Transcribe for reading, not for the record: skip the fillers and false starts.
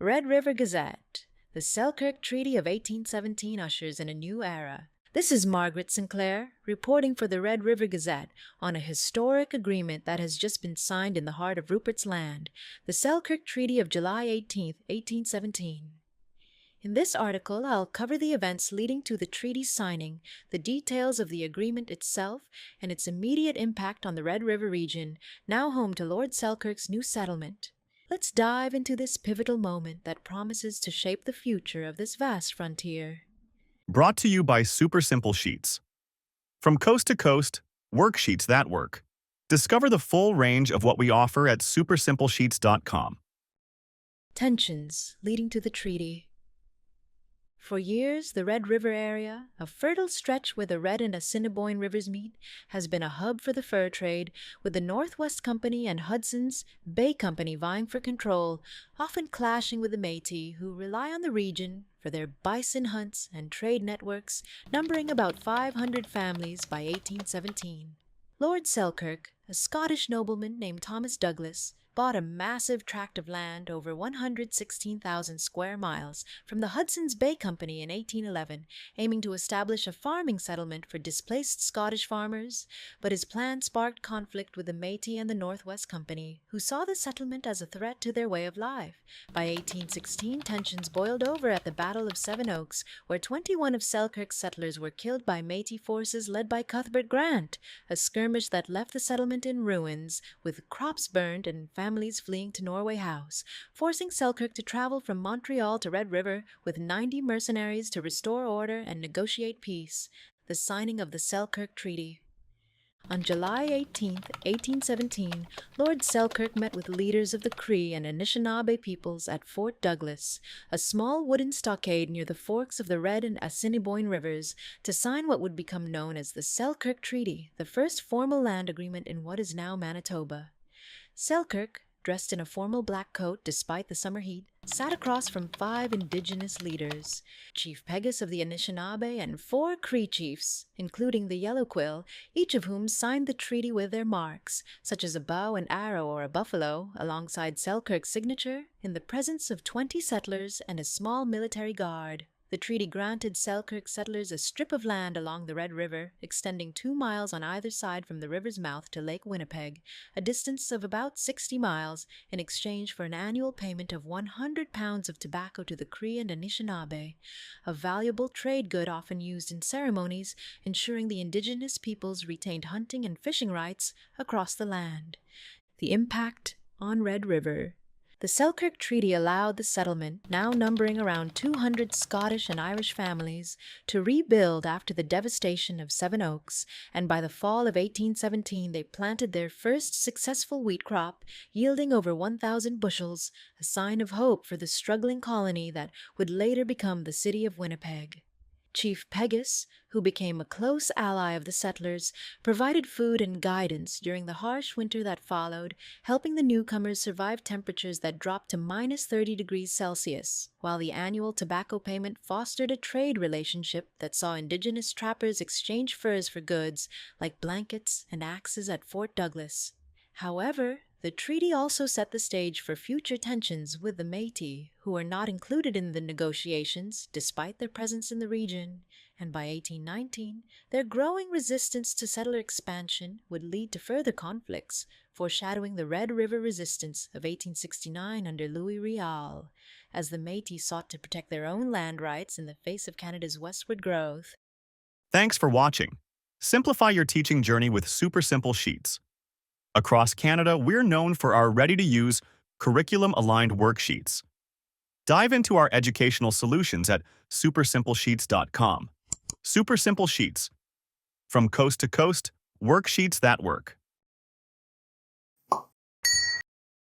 Red River Gazette. The Selkirk Treaty of 1817 ushers in a new era. This is Margaret Sinclair, reporting for the Red River Gazette on a historic agreement that has just been signed in the heart of Rupert's Land, the Selkirk Treaty of July 18, 1817. In this article, I'll cover the events leading to the treaty's signing, the details of the agreement itself, and its immediate impact on the Red River region, now home to Lord Selkirk's new settlement. Let's dive into this pivotal moment that promises to shape the future of this vast frontier. Brought to you by Super Simple Sheets. From coast to coast, worksheets that work. Discover the full range of what we offer at supersimplesheets.com. Tensions leading to the treaty. For years, the Red River area, a fertile stretch where the Red and Assiniboine rivers meet, has been a hub for the fur trade, with the Northwest Company and Hudson's Bay Company vying for control, often clashing with the Métis, who rely on the region for their bison hunts and trade networks, numbering about 500 families by 1817. Lord Selkirk, a Scottish nobleman named Thomas Douglas, bought a massive tract of land over 116,000 square miles from the Hudson's Bay Company in 1811, aiming to establish a farming settlement for displaced Scottish farmers, but his plan sparked conflict with the Métis and the Northwest Company, who saw the settlement as a threat to their way of life. By 1816, tensions boiled over at the Battle of Seven Oaks, where 21 of Selkirk's settlers were killed by Métis forces led by Cuthbert Grant, a skirmish that left the settlement in ruins, with crops burned and families fleeing to Norway House, forcing Selkirk to travel from Montreal to Red River with 90 mercenaries to restore order and negotiate peace, the signing of the Selkirk Treaty. On July 18, 1817, Lord Selkirk met with leaders of the Cree and Anishinaabe peoples at Fort Douglas, a small wooden stockade near the forks of the Red and Assiniboine rivers, to sign what would become known as the Selkirk Treaty, the first formal land agreement in what is now Manitoba. Selkirk, dressed in a formal black coat despite the summer heat, sat across from 5 Indigenous leaders, Chief Peguis of the Anishinaabe and 4 Cree chiefs, including the Yellow Quill, each of whom signed the treaty with their marks, such as a bow and arrow or a buffalo, alongside Selkirk's signature, in the presence of 20 settlers and a small military guard. The treaty granted Selkirk settlers a strip of land along the Red River, extending 2 miles on either side from the river's mouth to Lake Winnipeg, a distance of about 60 miles, in exchange for an annual payment of 100 pounds of tobacco to the Cree and Anishinaabe, a valuable trade good often used in ceremonies, ensuring the Indigenous peoples retained hunting and fishing rights across the land. The impact on Red River. The Selkirk Treaty allowed the settlement, now numbering around 200 Scottish and Irish families, to rebuild after the devastation of Seven Oaks, and by the fall of 1817 they planted their first successful wheat crop, yielding over 1,000 bushels, a sign of hope for the struggling colony that would later become the city of Winnipeg. Chief Peguis, who became a close ally of the settlers, provided food and guidance during the harsh winter that followed, helping the newcomers survive temperatures that dropped to minus 30 degrees Celsius, while the annual tobacco payment fostered a trade relationship that saw Indigenous trappers exchange furs for goods like blankets and axes at Fort Douglas. However, the treaty also set the stage for future tensions with the Métis, who were not included in the negotiations despite their presence in the region, and by 1819, their growing resistance to settler expansion would lead to further conflicts, foreshadowing the Red River Resistance of 1869 under Louis Riel, as the Métis sought to protect their own land rights in the face of Canada's westward growth. Thanks for watching. Simplify your teaching journey with Super Simple Sheets. Across Canada, we're known for our ready-to-use, curriculum-aligned worksheets. Dive into our educational solutions at supersimplesheets.com. Super Simple Sheets. From coast to coast, worksheets that work.